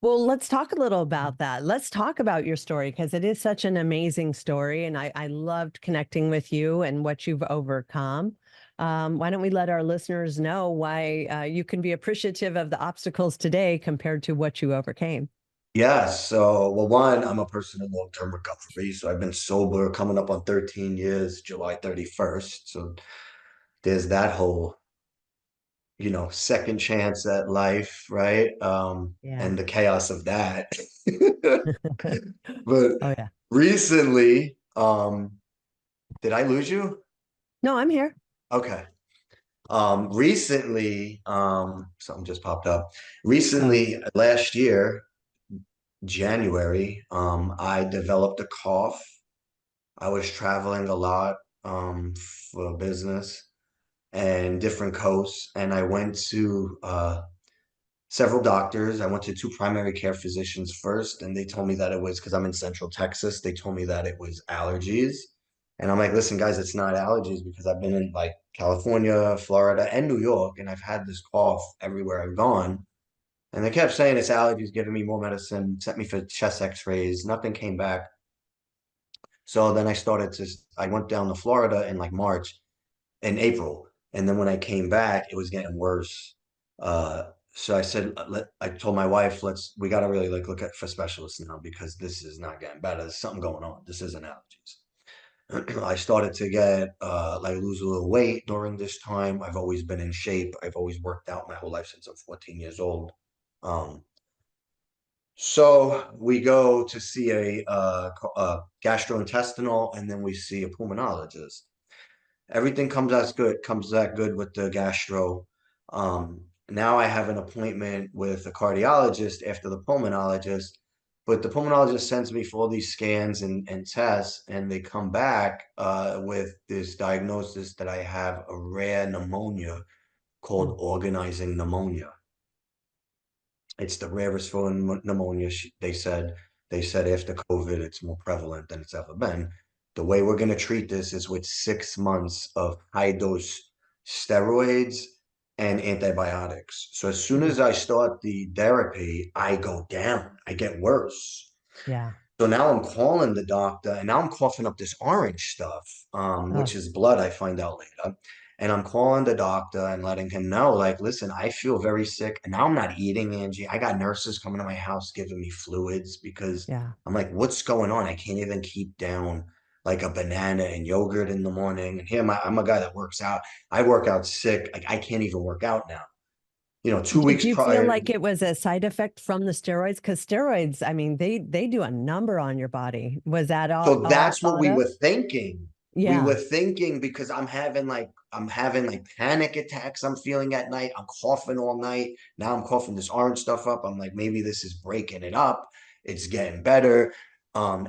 Well, let's talk a little about that. Let's talk about your story because it is such an amazing story. And I loved connecting with you and what you've overcome. Why don't we let our listeners know why you can be appreciative of the obstacles today compared to what you overcame? Yeah, so well, one, I'm a person in long-term recovery, so I've been sober coming up on 13 years, July 31st. So there's that whole, second chance at life, right? Yeah. And the chaos of that. But Oh, yeah. recently, did I lose you? No, I'm here. Okay. Recently, something just popped up. Oh, Recently, last year, January, I developed a cough. I was traveling a lot for business and different coasts, and I went to several doctors. I went to two primary care physicians first, and they told me that it was because I'm in Central Texas. They told me that it was allergies. And I'm like, listen, guys, it's not allergies because I've been in like California, Florida, and New York, and I've had this cough everywhere I've gone. And they kept saying it's allergies, giving me more medicine, sent me for chest x-rays. Nothing came back. So then I went down to Florida in like March, in April. And then when I came back, it was getting worse. So I said, I told my wife, we got to really like look at for specialists now because this is not getting better. There's something going on. This isn't allergies. I started to get, like lose a little weight during this time. I've always been in shape. I've always worked out my whole life since I'm 14 years old. Um, so we go to see a gastrointestinal and then we see a pulmonologist. Everything comes out good with the gastro. Now I have an appointment with a cardiologist after the pulmonologist, but the pulmonologist sends me for all these scans and tests, and they come back with this diagnosis that I have a rare pneumonia mm, called organizing pneumonia. It's the rarest form of pneumonia. They said after COVID, it's more prevalent than it's ever been. The way we're going to treat this is with 6 months of high dose steroids and antibiotics. So as soon mm, as I start the therapy, I go down, I get worse. yeah. So now I'm calling the doctor and now I'm coughing up this orange stuff, which Oh, is blood, I find out later. And I'm calling the doctor and letting him know, like, listen, I feel very sick. And now I'm not eating, Angie. I got nurses coming to my house giving me fluids because yeah. I'm like, what's going on? I can't even keep down like a banana and yogurt in the morning. And here I'm a guy that works out. I work out sick. Like I can't even work out now. 2 weeks Did you feel prior. like it was a side effect from the steroids? Because steroids, I mean, they do a number on your body. Was that So all that's what thought we of? were thinking. We were Yeah. thinking because I'm having like panic attacks I'm feeling at night. I'm coughing all night. Now I'm coughing this orange stuff up. I'm like, maybe this is breaking it up. It's getting better.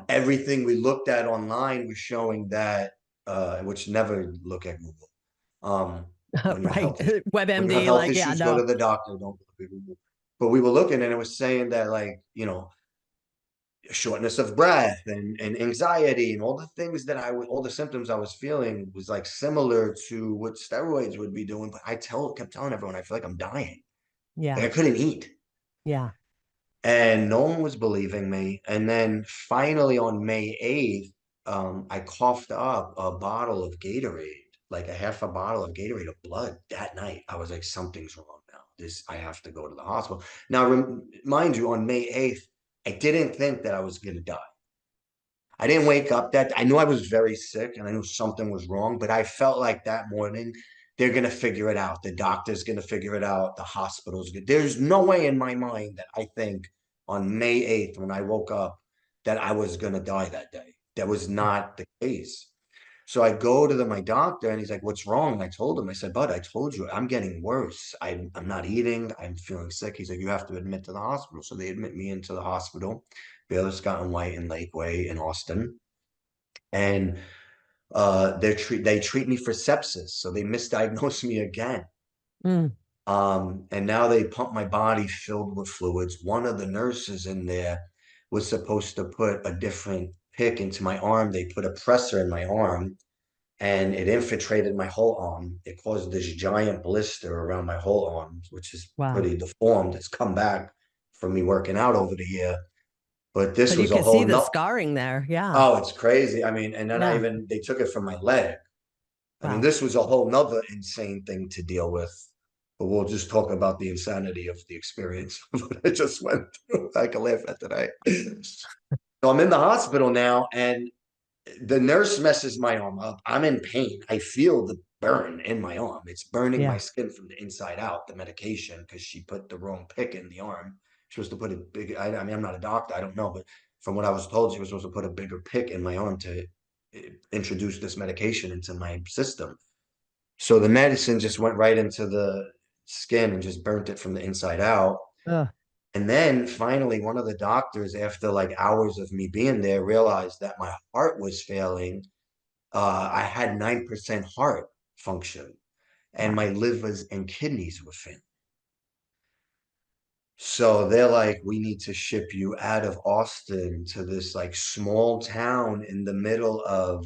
Everything we looked at online was showing that, which never look at Google. When you have Right. health issues, when you have WebMD, health like, yeah, issues, go no. to the doctor. Don't look at Google. But we were looking and it was saying that like, shortness of breath and anxiety and all the things all the symptoms I was feeling was like similar to what steroids would be doing. But kept telling everyone I feel like I'm dying. Like Yeah. I couldn't eat. Yeah. And no one was believing me. And then finally on May 8th, I coughed up a bottle of Gatorade, like a half a bottle of Gatorade of blood that night. I was like, something's wrong now. I have to go to the hospital. Now, mind you, on May 8th, I didn't think that I was going to die. I didn't wake up I knew I was very sick and I knew something was wrong, but I felt like that morning they're going to figure it out. The doctor's going to figure it out. The hospital's good. There's no way in my mind that I think on May 8th when I woke up that I was going to die that day. That was not the case. So I go to my doctor and he's like, what's wrong? And I told him, I said, bud, I told you I'm getting worse. I'm not eating. I'm feeling sick. He's like, you have to admit to the hospital. So they admit me into the hospital, Baylor Scott and White in Lakeway in Austin. And they treat me for sepsis. So they misdiagnosed me again. Mm. And now they pump my body filled with fluids. One of the nurses in there was supposed to put a different pick into my arm. They put a pressor in my arm and it infiltrated my whole arm. It caused this giant blister around my whole arm, which is Wow. pretty deformed. It's come back from me working out over the year. But this But you was a can see whole the no. scarring there. Yeah. Oh, it's crazy. I mean, and then Yeah. they took it from my leg. I mean, Wow. this was a whole nother insane thing to deal with. But we'll just talk about the insanity of the experience what I just went through. I can laugh at today. So I'm in the hospital now, and the nurse messes my arm up. I'm in pain. I feel the burn in my arm. It's burning my Yeah. skin from the inside out, the medication, because she put the wrong pick in the arm. She was supposed to put a big, I mean, I'm not a doctor, I don't know, but from what I was told, she was supposed to put a bigger pick in my arm to introduce this medication into my system. So the medicine just went right into the skin and just burnt it from the inside out. Ugh. And then finally, one of the doctors, after like hours of me being there, realized that my heart was failing. I had 9% heart function, and my Wow. livers and kidneys were failing. So they're like, we need to ship you out of Austin to this like small town in the middle of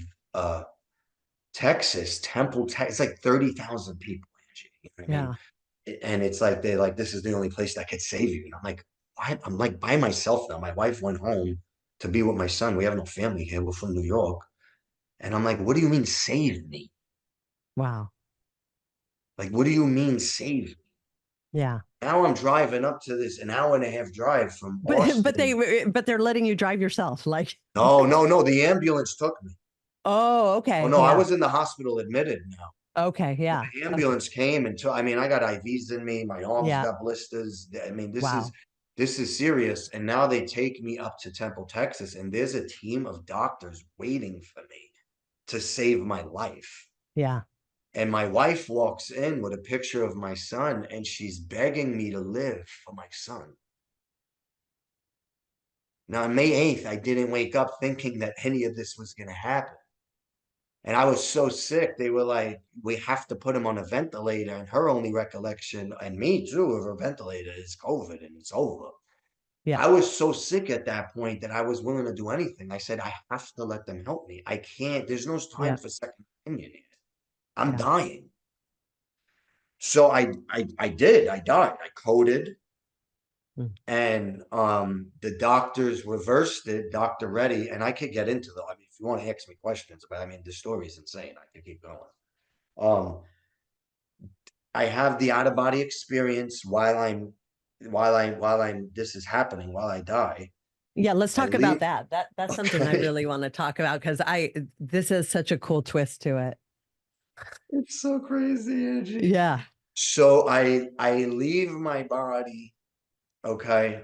Texas, Temple, Texas. It's like 30,000 people, Angie. You know what I mean? Yeah. And it's like they're like, this is the only place that could save you. And I'm like, what? I'm like by myself now. My wife went home to be with my son. We have no family here. We're from New York. And I'm like, what do you mean save me? Wow. Like, what do you mean save me? Yeah. Now I'm driving up to this an hour and a half drive from But Austin. they're letting you drive yourself. Like, No, no, no. The ambulance took me. oh, Oh okay. no, I Yeah. was in the hospital admitted now. Okay. Yeah. The Okay. ambulance came and took, I mean, I got IVs in me, my arms Yeah. got blisters. I mean, Wow. this is serious. And now they take me up to Temple, Texas, and there's a team of doctors waiting for me to save my life. Yeah. And my wife walks in with a picture of my son, and she's begging me to live for my son. Now, on May 8th, I didn't wake up thinking that any of this was going to happen. And I was so sick. They were like, we have to put him on a ventilator. And her only recollection, and me too, of a ventilator is COVID and it's over. Yeah. I was so sick at that point that I was willing to do anything. I said, I have to let them help me. I can't, there's no time Yeah. for second opinion here. I'm Yeah. dying. So I did. I died. I coded. Mm. And the doctors reversed it, Dr. Reddy, and I could get into the, I mean, if you want to ask me questions about, I mean, the story is insane. I could keep going. Um, I have the out of body experience while I'm this is happening, while I die. Yeah. Let's I talk about leave. that. That's something I Okay. really want to talk about because this is such a cool twist to it. It's so crazy, Angie. Yeah. So I leave my body, okay.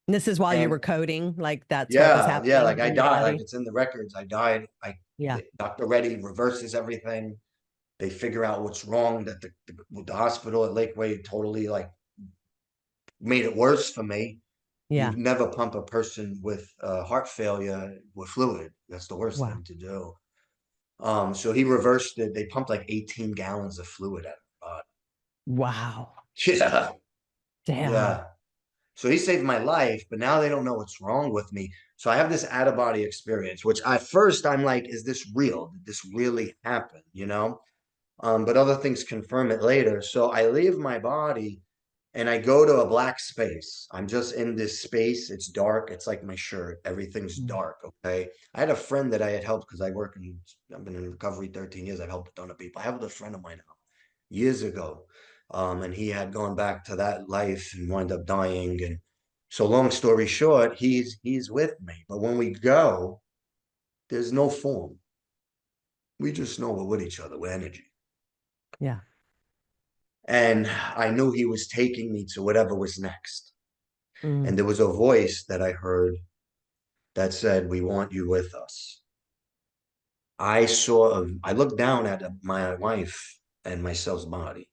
And this is while you were And coding, like that's what was yeah, yeah, happening like I in your died, like body. it's in the records. I died. Yeah. Dr. Reddy reverses everything. They figure out what's wrong, that the hospital at Lakeway totally like made it worse for me. Yeah. You've never pump a person with heart failure with fluid. That's the worst Wow. thing to do. So he reversed it. They pumped like 18 gallons of fluid out of my body. Wow. Yeah, Damn. yeah. So he saved my life, but now they don't know what's wrong with me. So I have this out of body experience, which at first I'm like, is this real? Did this really happen? You know? But other things confirm it later. So I leave my body and I go to a black space. I'm just in this space. It's dark. It's like my shirt. Everything's Mm. dark. Okay. I had a friend that I had helped because I've been in recovery 13 years. I've helped a ton of people. I have a friend of mine now years ago. And he had gone back to that life and wound up dying. And so long story short, he's with me. But when we go, there's no form. We just know we're with each other. We're energy. Yeah. And I knew he was taking me to whatever was next. Mm. And there was a voice that I heard that said, we want you with us. I looked down at my wife and my son's body,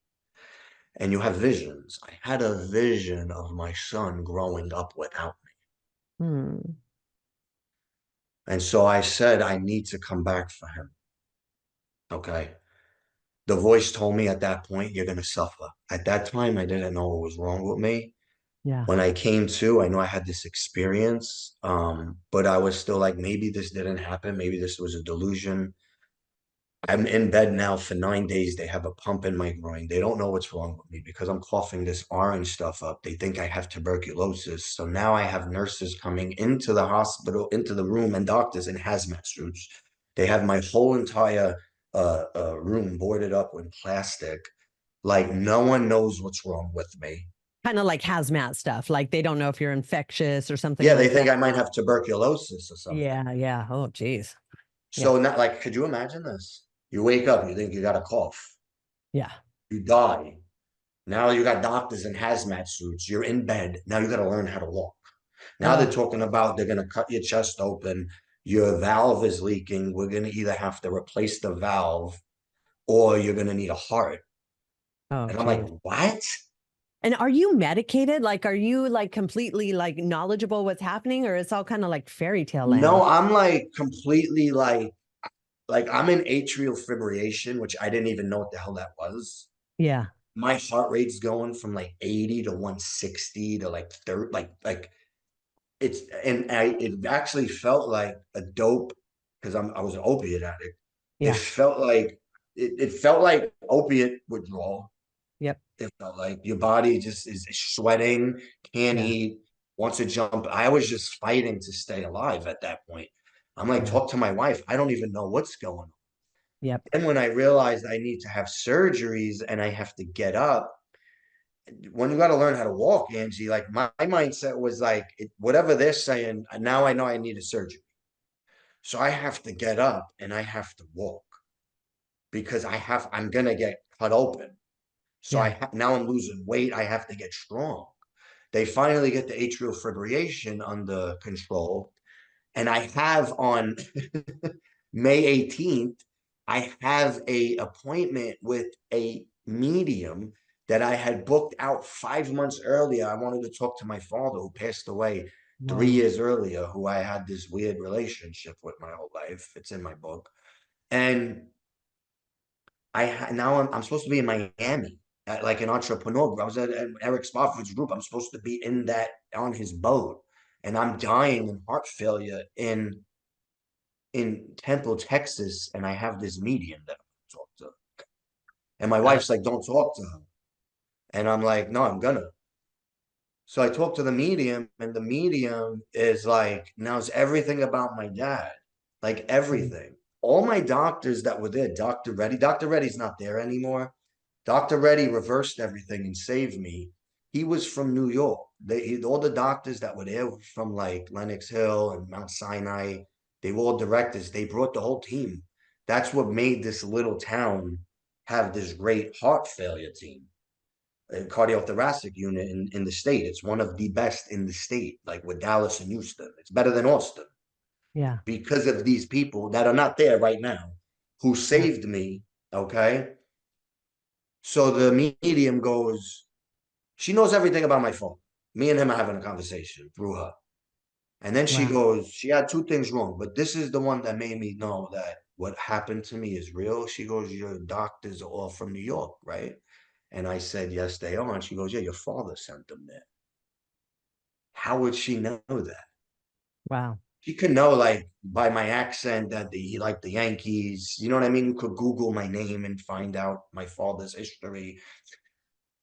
and you have visions. I had a vision of my son growing up without me. Mm. And so I said, I need to come back for him. Okay. The voice told me at that point, you're going to suffer. At that time, I didn't know what was wrong with me. Yeah. When I came to, I know I had this experience, but I was still like, maybe this didn't happen. Maybe this was a delusion. I'm in bed now for 9 days. They have a pump in my groin. They don't know what's wrong with me because I'm coughing this orange stuff up. They think I have tuberculosis. So now I have nurses coming into the hospital, into the room, and doctors in hazmat suits. They have my whole entire room boarded up with plastic. Like no one knows what's wrong with me. Kind of like hazmat stuff. Like they don't know if you're infectious or something Yeah, they like think that. I might have tuberculosis or something. Yeah, yeah. Oh, geez. Yeah, So not like, could you imagine this? You wake up, you think you got a cough, yeah. you die. Now you got doctors in hazmat suits. You're in bed. Now you got to learn how to walk. Now they're Oh, talking about they're going to cut your chest open. Your valve is leaking. We're going to either have to replace the valve or you're going to need a heart. oh, And I'm like, geez. what? And are you medicated? Like, are you like completely like knowledgeable what's happening, or it's all kind of like fairy tale No, land? I'm like completely like I'm in atrial fibrillation, which I didn't even know what the hell that was. Yeah. My heart rate's going from like 80 to 160 to like 30, like it's and it actually felt like a dope because I was an opiate addict. It Yeah. felt like it felt like opiate withdrawal. Yep. It felt like your body just is sweating, can't Yeah. eat, wants to jump. I was just fighting to stay alive at that point. I'm like, Yeah. talk to my wife. I don't even know what's going on. Yep. Then when I realized I need to have surgeries and I have to get up, when you got to learn how to walk, Angie, like my mindset was like, whatever they're saying, now I know I need a surgery. So I have to get up and I have to walk because I'm going to get cut open. So Yeah. now I'm losing weight. I have to get strong. They finally get the atrial fibrillation under control. And I have on May 18th, I have a appointment with a medium that I had booked out 5 months earlier. I wanted to talk to my father who passed away three Whoa. years earlier, who I had this weird relationship with my whole life. It's in my book. And now I'm supposed to be in Miami at like an entrepreneur group. I was at Eric Spofford's group. I'm supposed to be in that on his boat. And I'm dying in heart failure in Temple, Texas, and I have this medium that I'm gonna talk to. And my Uh, wife's like, don't talk to her. And I'm like, no, I'm gonna. So I talked to the medium, and the medium is like, knows everything about my dad, like mm, everything. All my doctors that were there, Dr. Reddy's not there anymore. Dr. Reddy reversed everything and saved me. He was from New York. All the doctors that were there were from like Lenox Hill and Mount Sinai. They were all directors. They brought the whole team. That's what made this little town have this great heart failure team cardiothoracic unit in the state. It's one of the best in the state, like with Dallas and Houston. It's better than Austin yeah. because of these people that are not there right now who Yeah. saved me. Okay. So the medium goes, she knows everything about my phone. Me and him are having a conversation through her. And then she Wow. goes, she had two things wrong, but this is the one that made me know that what happened to me is real. She goes, your doctors are all from New York, right? And I said, yes, they are. And she goes, yeah, your father sent them there. How would she know that? Wow. She could know like by my accent that he liked the Yankees. You know what I mean? You could Google my name and find out my father's history.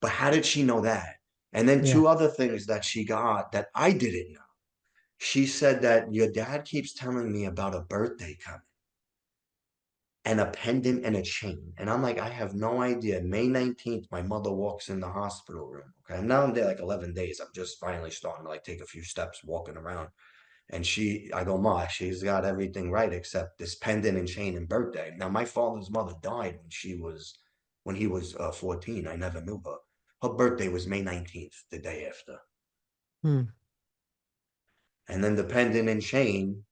But how did she know that? And then Yeah. two other things that she got that I didn't know. She said that your dad keeps telling me about a birthday coming and a pendant and a chain. And I'm like, I have no idea. May 19th, my mother walks in the hospital room. Okay. And now I'm there like 11 days. I'm just finally starting to like take a few steps walking around. And I go, Ma, she's got everything right except this pendant and chain and birthday. Now, my father's mother died when he was 14. I never knew her. Her birthday was May 19th, the day after. Hmm. And then the pendant and chain,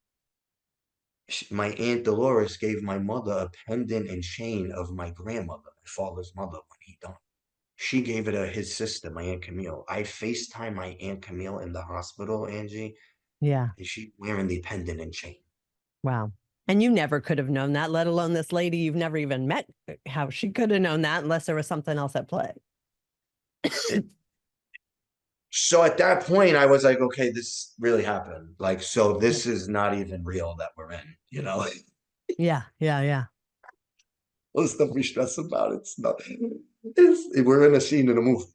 my Aunt Dolores gave my mother a pendant and chain of my grandmother, my father's mother, when he died. She gave it to his sister, my Aunt Camille. I FaceTime my Aunt Camille in the hospital, Angie, Yeah. and she's wearing the pendant and chain. Wow. And you never could have known that, let alone this lady you've never even met, how she could have known that unless there was something else at play. So at that point, I was like, okay, this really happened. Like, so this is not even real that we're in, you know? Yeah. Yeah. Yeah. All the stuff we stress about, it's not, we're in a scene in a movie.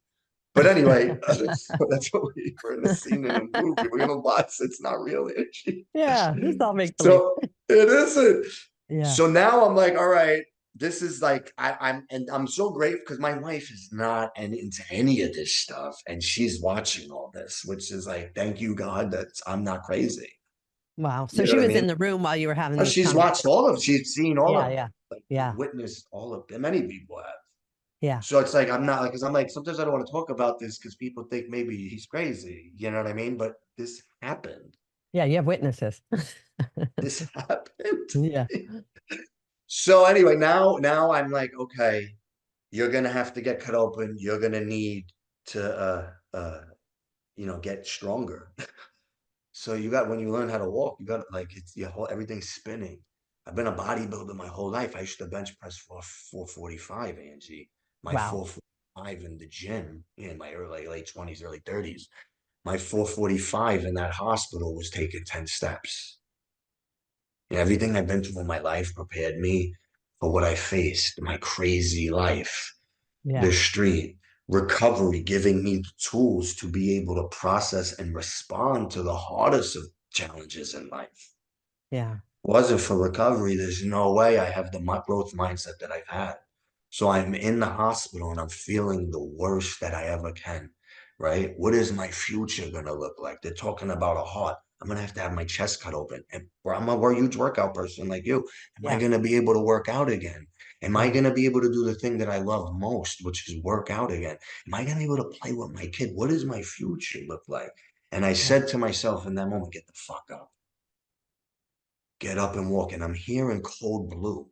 But anyway, that's we're in a scene in a movie. We're gonna watch. It's not real, Angie. Yeah, this is all make believe. So it isn't. Yeah. So now I'm like, all right, this is like I'm so grateful because my wife is not into any of this stuff, and she's watching all this, which is like, thank you God that I'm not crazy. Wow. So You know she what I was in mean? the room while you were having But this she's watched conversation. all of, she's seen all Yeah, of it, yeah. like Yeah. witnessed all of it. Many people have. Yeah. So it's like I'm not like because I'm like sometimes I don't want to talk about this because people think maybe he's crazy. You know what I mean? But this happened. Yeah, you have witnesses. This happened. Yeah. So anyway, now I'm like, okay, you're gonna have to get cut open. You're gonna need to get stronger. So you got when you learn how to walk, you got like it's your whole everything's spinning. I've been a bodybuilder my whole life. I used to bench press for 445, Angie. My Wow. 445 in the gym in my early late 20s, early 30s. My 445 in that hospital was taking 10 steps. And everything I've been through in my life prepared me for what I faced, my crazy life, the Yeah. street, recovery, giving me the tools to be able to process and respond to the hardest of challenges in life. Yeah. Wasn't for recovery, there's no way I have the growth mindset that I've had. So I'm in the hospital and I'm feeling the worst that I ever can, right? What is my future gonna look like? They're talking about a heart. I'm gonna have to have my chest cut open. And I'm a huge workout person like you. Am I Yeah. gonna be able to work out again? Am I Yeah. gonna be able to do the thing that I love most, which is work out again? Am I gonna be able to play with my kid? What does my future look like? And I Yeah. said to myself in that moment, get the fuck up. Get up and walk. And I'm hearing cold blue,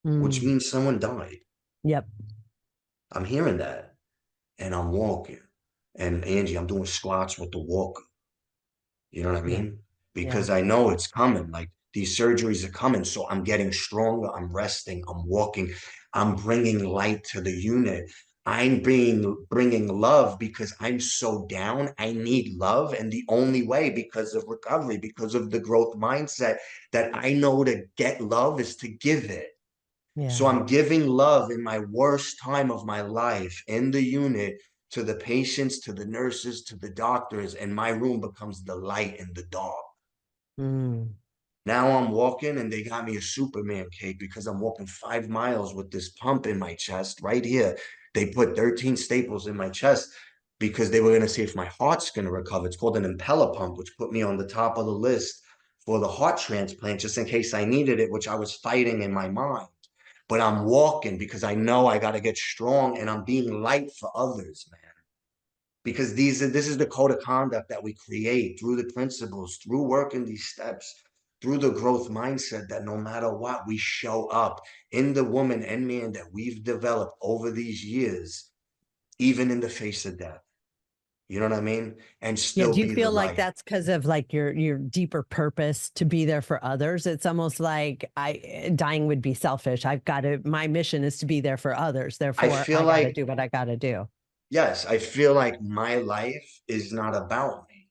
which Mm. means someone died. Yep. I'm hearing that. And I'm walking. And Angie, I'm doing squats with the walker. You know what I Yeah. mean? Yeah. Because I know it's coming. Like these surgeries are coming. So I'm getting stronger. I'm resting. I'm walking. I'm bringing light to the unit. I'm bringing love because I'm so down. I need love. And the only way, because of recovery, because of the growth mindset, that I know to get love is to give it. So Yeah. I'm giving love in my worst time of my life in the unit to the patients, to the nurses, to the doctors, and my room becomes the light in the dark. Mm. Now I'm walking and they got me a Superman cape because I'm walking 5 miles with this pump in my chest right here. They put 13 staples in my chest because they were going to see if my heart's going to recover. It's called an impeller pump, which put me on the top of the list for the heart transplant just in case I needed it, which I was fighting in my mind. But I'm walking because I know I got to get strong and I'm being light for others, man, because this is the code of conduct that we create through the principles, through working these steps, through the growth mindset that no matter what, we show up in the woman and man that we've developed over these years, even in the face of death. You know what I mean? And Yeah. still Do you be the feel like light. that's because of like your deeper purpose to be there for others? It's almost like dying would be selfish. I've got to, my mission is to be there for others. I Therefore, feel I got to like, do what I got to do. yes, I feel like my life is not about me.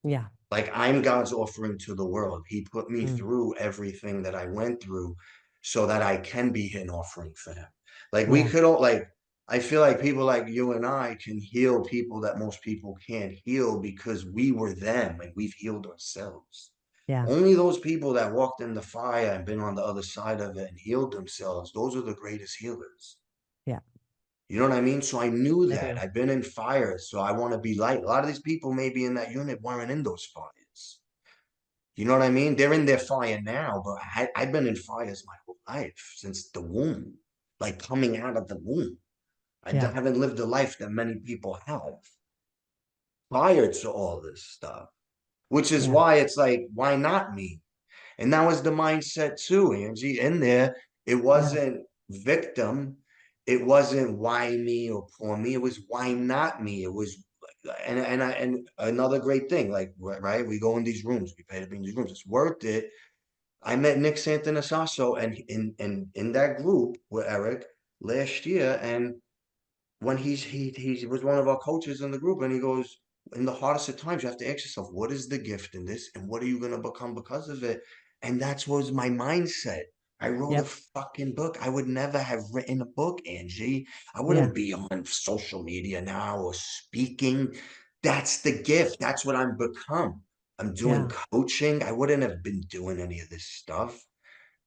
Yeah. Like I'm God's offering to the world. He put me Mm. through everything that I went through so that I can be an offering for him. Like we Yeah. could all like I feel like people like you and I can heal people that most people can't heal because we were them and we've healed ourselves. Yeah. Only those people that walked in the fire and been on the other side of it and healed themselves, those are the greatest healers. Yeah. You know what I mean? So I knew I that. do. I've been in fires, so I want to be light. A lot of these people maybe in that unit weren't in those fires. You know what I mean? They're in their fire now, but I've been in fires my whole life since the womb, like coming out of the womb. Yeah. Haven't lived the life that many people have prior to all this stuff, which is Yeah. why it's like, why not me? And that was the mindset too, Angie. In there, it Yeah. wasn't victim. It wasn't why me or poor me. It was why not me. It was and another great thing, like right, we go in these rooms, we pay to be in these rooms. It's worth it. I met Nick Santanasasso and in that group with Eric last year, and when he was one of our coaches in the group, and he goes, in the hardest of times, you have to ask yourself, what is the gift in this, and what are you going to become because of it? And that was my mindset. I wrote a Yep. fucking book. I would never have written a book, Angie. I Yeah. wouldn't be on social media now or speaking. That's the gift. That's what I'm become. I'm doing Yeah. coaching. I wouldn't have been doing any of this stuff.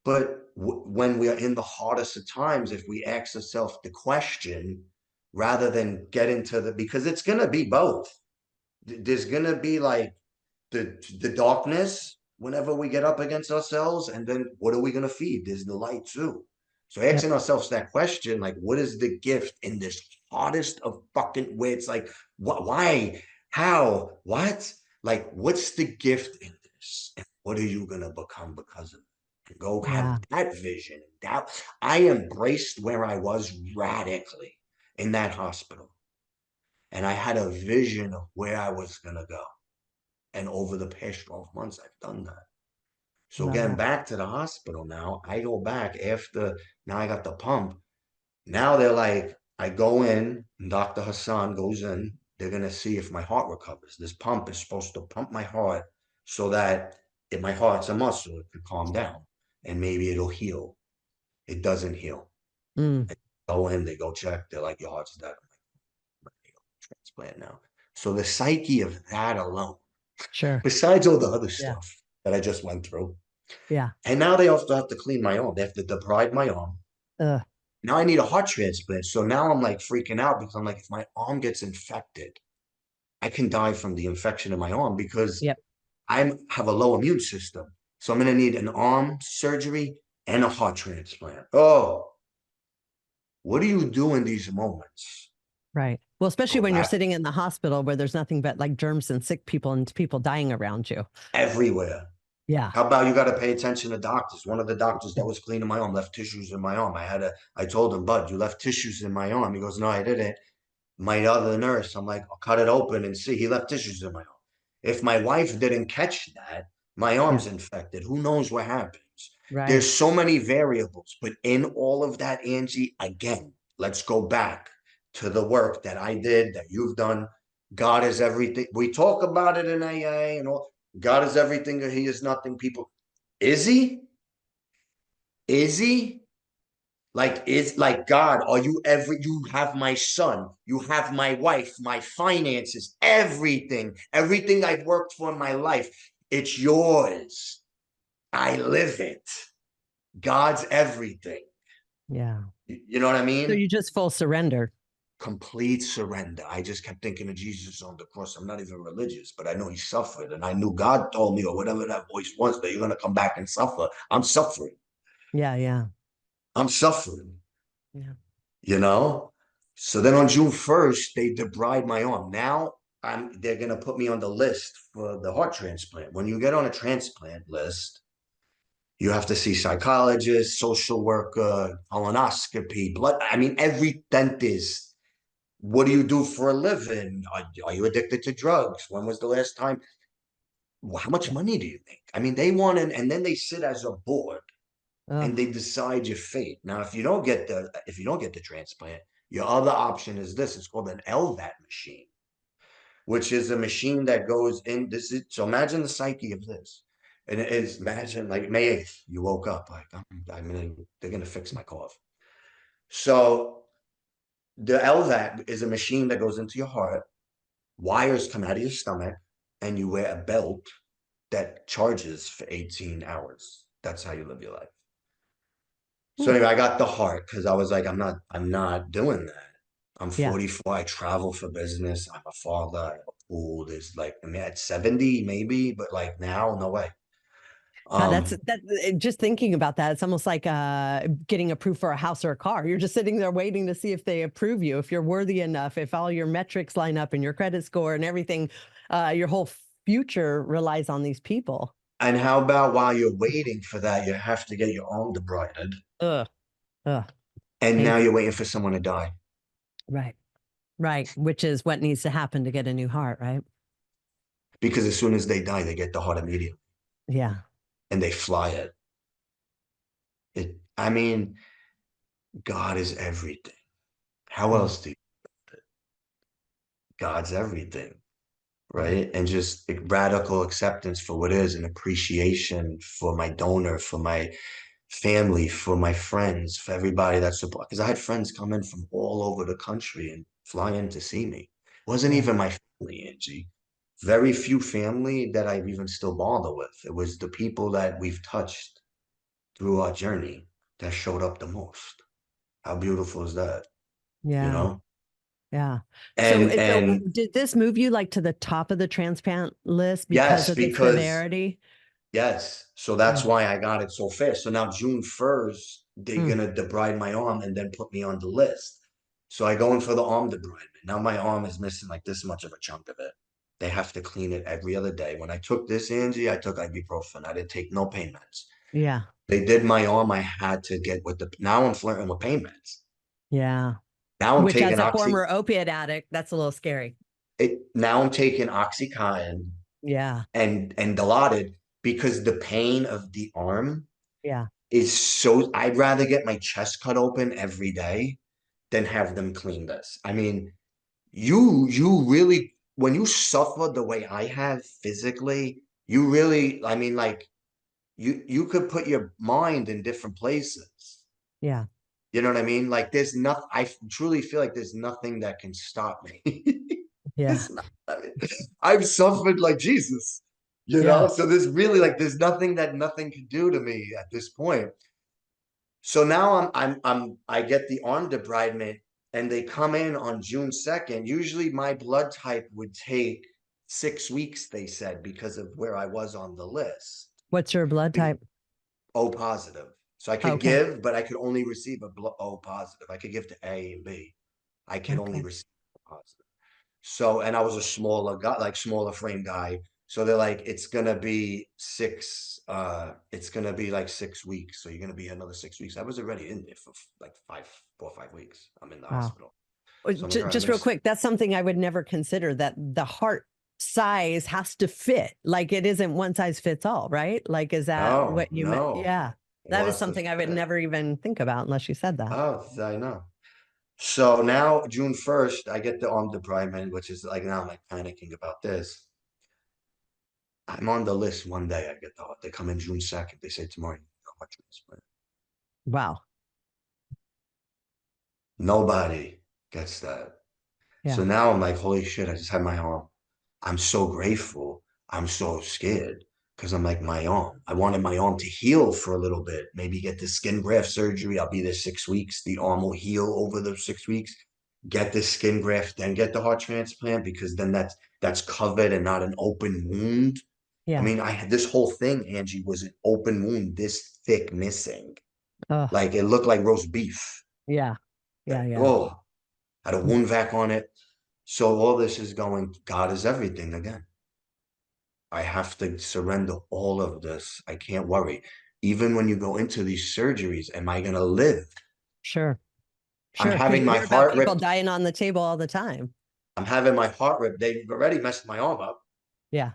But when we are in the hardest of times, if we ask ourselves the question rather than get into because it's going to be both. There's going to be like the darkness whenever we get up against ourselves, and then what are we going to feed? There's the light too. So Yep. asking ourselves that question, like, what is the gift in this hardest of fucking where it's like, what, why, how, what? Like, what's the gift in this? And what are you gonna become because of it? And go have Yeah. that vision. That I embraced where I was radically in that hospital. And I had a vision of where I was gonna go. And over the past 12 months, I've done that. So Love getting that. back to the hospital now, I go back after now I got the pump. Now they're like, I go in, and Dr. Hassan goes in, they're gonna see if my heart recovers. This pump is supposed to pump my heart so that if my heart's a muscle, it could calm down and maybe it'll heal. It doesn't heal. Mm, I go in, they go check, they're like, your heart's dead. I'm like, transplant now. So the psyche of that alone, sure. besides all the other Yeah. stuff that I just went through, Yeah. and now they also have to clean my arm. They have to debride my arm. Uh, Now I need a heart transplant. So now I'm like freaking out because I'm like, if my arm gets infected, I can die from the infection in my arm because yep. I have a low immune system. So I'm going to need an arm surgery and a heart transplant. Oh, what do you do in these moments? Right. Well, especially Go when you're back sitting in the hospital where there's nothing but like germs and sick people and people dying around you. everywhere. Yeah. How about you got to pay attention to doctors? One of the doctors that was cleaning my arm left tissues in my arm. I told him, Bud, you left tissues in my arm. He goes, no, I didn't. My other nurse, I'm like, I'll cut it open and see. He left tissues in my arm. If my wife didn't catch that, my Yeah. arm's infected. Who knows what happens? Right. There's so many variables, but in all of that, Angie, again, let's go back to the work that I did, that you've done. God is everything. We talk about it in AA and all. God is everything or he is nothing. People, is he? Is he? Like, is like God, are you you have my son, you have my wife, my finances, everything I've worked for in my life. It's yours. I live it. God's everything. Yeah. You know what I So mean? you just full surrender. Complete surrender. I just kept thinking of Jesus on the cross. I'm not even religious, but I know he suffered. And I knew God told me, or whatever that voice was, that you're going to come back and suffer. I'm suffering. Yeah. Yeah. I'm suffering. Yeah. You know? So then on June 1st, they debride my arm. Now they're gonna put me on the list for the heart transplant. When you get on a transplant list, you have to see psychologist, social worker, colonoscopy, blood. I mean, every dentist. What do you do for a living? Are you addicted to drugs? When was the last time? How much Yeah. money do you make? I mean, they want to, and then they sit as a board and Oh, they decide your fate. Now, if you don't get the transplant, your other option is this. It's called an LVAT machine, which is a machine that goes in. This is so imagine the psyche of this. And it is imagine like May 8th, you woke up like they're gonna fix my cough. So the LVAT is a machine that goes into your heart, wires come out of your stomach, and you wear a belt that charges for 18 hours. That's how you live your life. So hmm. anyway, I got the heart because I was like, I'm not doing that. I'm Yeah. 44. I travel for business. I'm a father. I have a pool. There's like, I mean, at 70, maybe, but like now, no way. God, Um, just thinking about that. It's almost like getting approved for a house or a car. You're just sitting there waiting to see if they approve you, if you're worthy enough, if all your metrics line up and your credit score and everything. Your whole future relies on these people. and how about while you're waiting for that, you have to get your arm debrided, Ugh. Ugh. and now Painful. you're waiting for someone to die Right. Right. Which is what needs to happen to get a new heart, right? because as soon as they die, they get the heart immediately Yeah. and they fly it. I mean, God is everything. How Mm. else do you, God's everything? Right? And just radical acceptance for what is and appreciation for my donor, for my family, for my friends, for everybody that support. Because I had friends come in from all over the country and fly in to see me. It wasn't Yeah. even my family, Angie. Very few family that I even still bother with. It was the people that we've touched through our journey that showed up the most. How beautiful is that? You Yeah. know? Yeah. So, so And did this move you like to the top of the transplant list because yes, of the because severity? yes. So that's Mm, why I got it so fast. So now June 1st, they're mm, gonna debride my arm and then put me on the list. So I go in for the arm debridement. Now my arm is missing like this much of a chunk of it. They have to clean it every other day. When I took this, Angie, I took ibuprofen. I didn't take no pain meds. yeah. They did my arm. I had to get with the. Now I'm flirting with pain meds. Yeah. Now I'm Which, taking as a oxy. former opiate addict, that's a little scary. Now I'm taking oxycontin Yeah. and Dilaudid because the pain of the arm Yeah. is so. I'd rather get my chest cut open every day than have them clean this. I mean, you really, when you suffer the way I have physically, you really, I mean, like you could put your mind in different places. Yeah. You know what I mean? Like there's nothing. I truly feel like there's nothing that can stop me. Yeah. It's not, I mean, I've suffered like Jesus, you know? Yeah. So there's really like there's nothing that nothing can do to me at this point. So now I get the arm debridement and they come in on June 2nd. Usually my blood type would take 6 weeks, they said, because of where I was on the list. What's your blood type? O positive. So I could Okay. give, but I could only receive O positive. I could give to A and B. I could only Okay. receive O positive. So, and I was a smaller guy, like smaller frame guy. So they're like, it's gonna be like 6 weeks. So you're gonna be another 6 weeks. I was already in there for like 4 or 5 weeks. I'm in the Wow. hospital. So I'm like, all right, I'm Just gonna real quick, that's something I would never consider, that the heart size has to fit. Like it isn't one size fits all, right? Like, is that no, what you meant? no. Yeah. It That is wants to something I would fit. never even think about unless you said that. Oh, I know. So now June 1st, I get the arm debridement, which is like now I'm like panicking about this. I'm on the list one day. They come in June 2nd. They say tomorrow you go on transplant. Wow. Nobody gets that. So Yeah. now I'm like, holy shit, I just had my arm. I'm so grateful. I'm so scared because I'm like, my arm. I wanted my arm to heal for a little bit, maybe get the skin graft surgery. I'll be there 6 weeks. The arm will heal over the 6 weeks. Get the skin graft, then get the heart transplant because then that's covered and not an open wound. I Yeah. mean, I had this whole thing, Angie, was an open wound this thick missing. Oh, Like it looked like roast beef. yeah. Yeah. Yeah. Oh, had a wound vac on it. So all this is going, God is everything again. I have to surrender all of this. I can't worry. Even when you go into these surgeries, am I going to live? Sure. I'm Sure. Because having you my hear about heart people ripped. dying on the table all the time. I'm having my heart ripped. They've already messed my arm up. Yeah.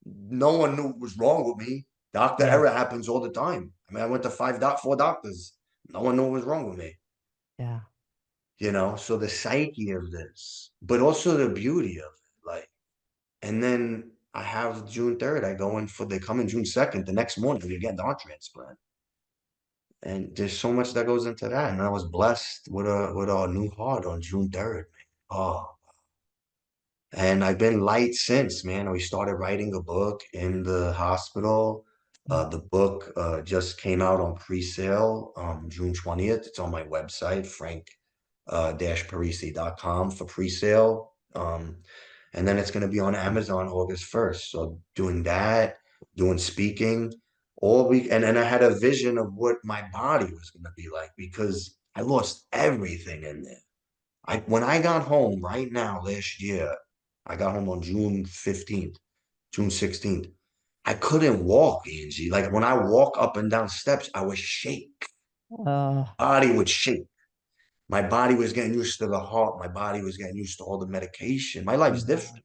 No one knew what was wrong with me. Doctor Yeah. error happens all the time. I mean, I went to four doctors. No one knew what was wrong with me. Yeah. So the psyche of this, but also the beauty of it. Like, and then I have June 3rd. They come in June 2nd. The next morning, we get the heart transplant. And there's so much that goes into that. And I was blessed with a new heart on June 3rd. Oh, and I've been light since, man. We started writing a book in the hospital. The book just came out on pre-sale June 20th. It's on my website, frank Parisi.com for pre-sale. And then it's going to be on Amazon August 1st. So doing that, doing speaking all week. And I had a vision of what my body was going to be like because I lost everything in there. When I got home right now last year, I got home on June 15th, June 16th. I couldn't walk, Angie. Like when I walk up and down steps, I would shake. Oh, Body would shake. My body was getting used to the heart. My body was getting used to all the medication. My life's yeah. different.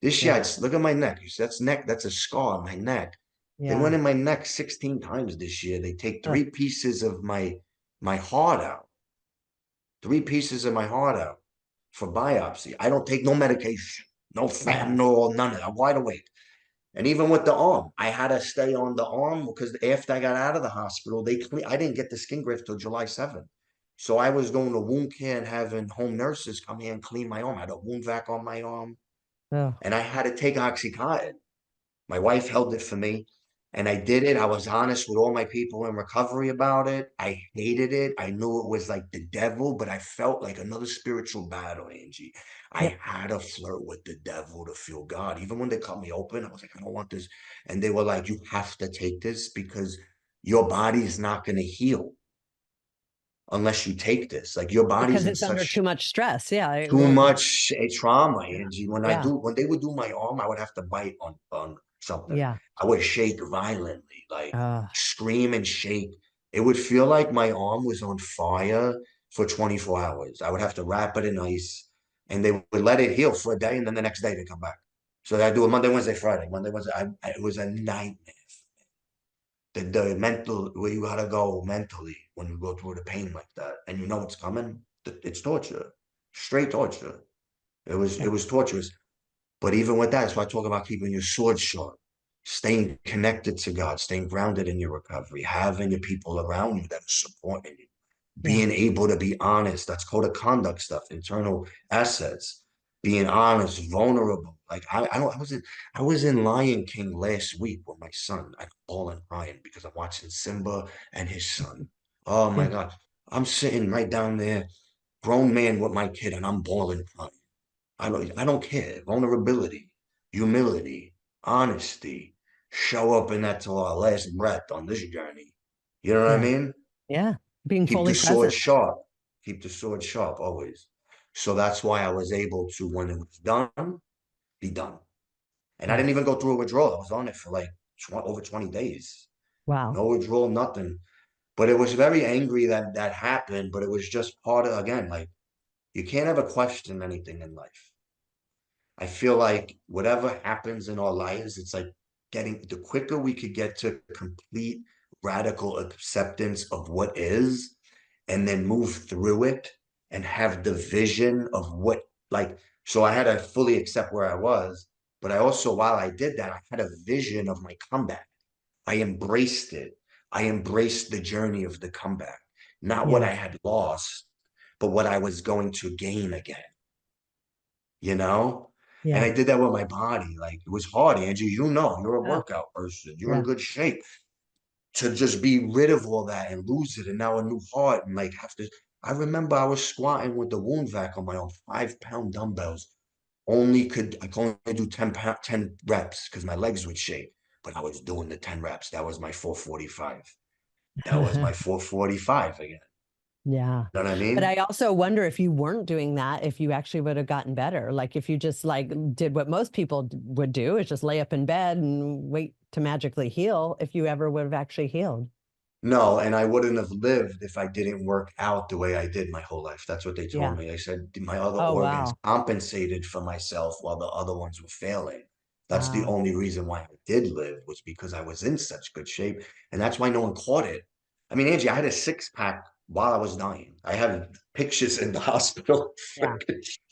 This year, Yeah. look at my neck. You see, that's a scar on my neck. They went Yeah. in my neck 16 times this year. They take Ugh, 3 pieces of my heart out. 3 pieces of my heart out for biopsy. I don't take no medication, no yeah. fentanyl, none of that. I'm wide awake. And even with the arm, I had to stay on the arm because after I got out of the hospital, I didn't get the skin graft till July 7th. So I was going to wound care and having home nurses come here and clean my arm. I had a wound vac on my arm, Oh, and I had to take Oxycontin. My wife held it for me, and I did it. I was honest with all my people in recovery about it. I hated it. I knew it was like the devil, but I felt like another spiritual battle, Angie. yeah. I had to flirt with the devil to feel God. Even when they cut me open, I was like, I don't want this. And they were like, you have to take this because your body is not going to heal unless you take this. Like your body's Because in it's under too such much stress. Yeah, it too won't. much trauma, Yeah. Angie. Yeah. When they would do my arm, I would have to bite on something. Yeah. I would shake violently, like Uh, scream and shake. It would feel like my arm was on fire for 24 hours. I would have to wrap it in ice, and they would let it heal for a day, and then the next day they come back. So I do it Monday, Wednesday, Friday. Monday, Wednesday. It was a nightmare. The mental where you gotta go mentally when you go through the pain like that, and you know it's coming. It's torture, straight torture. It yeah. was torturous. But even with that, that's why I talk about keeping your sword sharp, staying connected to God, staying grounded in your recovery, having your people around you that are supporting you, Yeah. being able to be honest. That's code of conduct stuff, internal assets, being honest, vulnerable. Like I don't I was in Lion King last week with my son. I'm bawling crying because I'm watching Simba and his son. Oh my Yeah. God. I'm sitting right down there, grown man with my kid, and I'm bawling crying. I don't care. Vulnerability, humility, honesty, show up in that till our last breath on this journey. You know what I Yeah. mean? Yeah. Being Keep fully the sword present. sharp. Keep the sword sharp always. So that's why I was able to, when it was done, be done. And I Yeah. didn't even go through a withdrawal. I was on it for like over 20 days. Wow. No withdrawal, nothing. But it was very angry that that happened. But it was just part of, again, like you can't ever question anything in life. I feel like whatever happens in our lives, it's like getting the quicker we could get to complete radical acceptance of what is and then move through it and have the vision of what, like, so I had to fully accept where I was. But I also, while I did that, I had a vision of my comeback. I embraced it. I embraced the journey of the comeback, not what Yeah. I had lost, but what I was going to gain again, you know? And Yeah. I did that with my body. Like it was hard, Angie. You know, you're a Oh, workout person. You're in yeah. good shape. To just be rid of all that and lose it, and now a new heart, and like have to. I remember I was squatting with the wound vac on my own 5 pound dumbbells. I could only do 10 reps because my legs would shake. But I was doing the 10 reps. That was my 445. That was my 445 again. Yeah. You know what I But I mean? also wonder if you weren't doing that, if you actually would have gotten better. Like if you just like did what most people would do, is just lay up in bed and wait to magically heal, if you ever would have actually healed. No, and I wouldn't have lived if I didn't work out the way I did my whole life. That's what they told Yeah. me. They said my other Oh, organs wow. compensated for myself while the other ones were failing. That's the Wow. only reason why I did live was because I was in such good shape. And that's why no one caught it. I mean, Angie, I had a 6 pack while I was dying. I have pictures in the hospital. Yeah.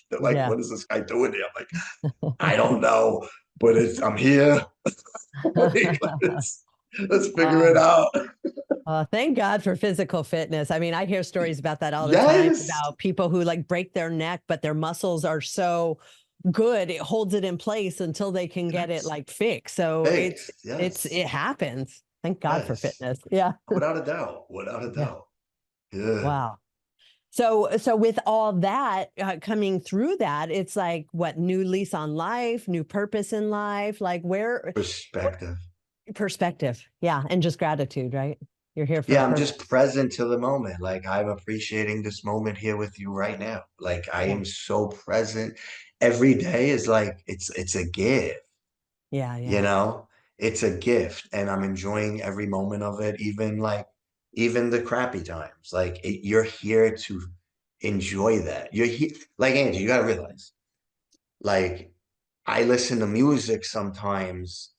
They're like, Yeah. what is this guy doing here? I'm like, I don't know, but I'm here. Let's figure it Oh, out. thank God for physical fitness. I mean, I hear stories about that all the time Yes. about people who like break their neck, but their muscles are so good, it holds it in place until they can get it Yes. like fixed. So Fixed. it Yes. happens. Thank God for Yes. fitness. Yeah. Without a doubt. Without a Yeah. doubt. Yeah. Wow. So with all that coming through that, it's like what, new lease on life, new purpose in life, like where Perspective. perspective. Yeah, and just gratitude, right? You're here for a Yeah, I'm purpose. just present to the moment. Like I'm appreciating this moment here with you right now. Like I Yeah. am so present. Every day is like it's a gift, Yeah, you yeah. know? It's a gift and I'm enjoying every moment of it, even the crappy times. You're here to enjoy that. You're here like Angie, you gotta realize. Like I listen to music sometimes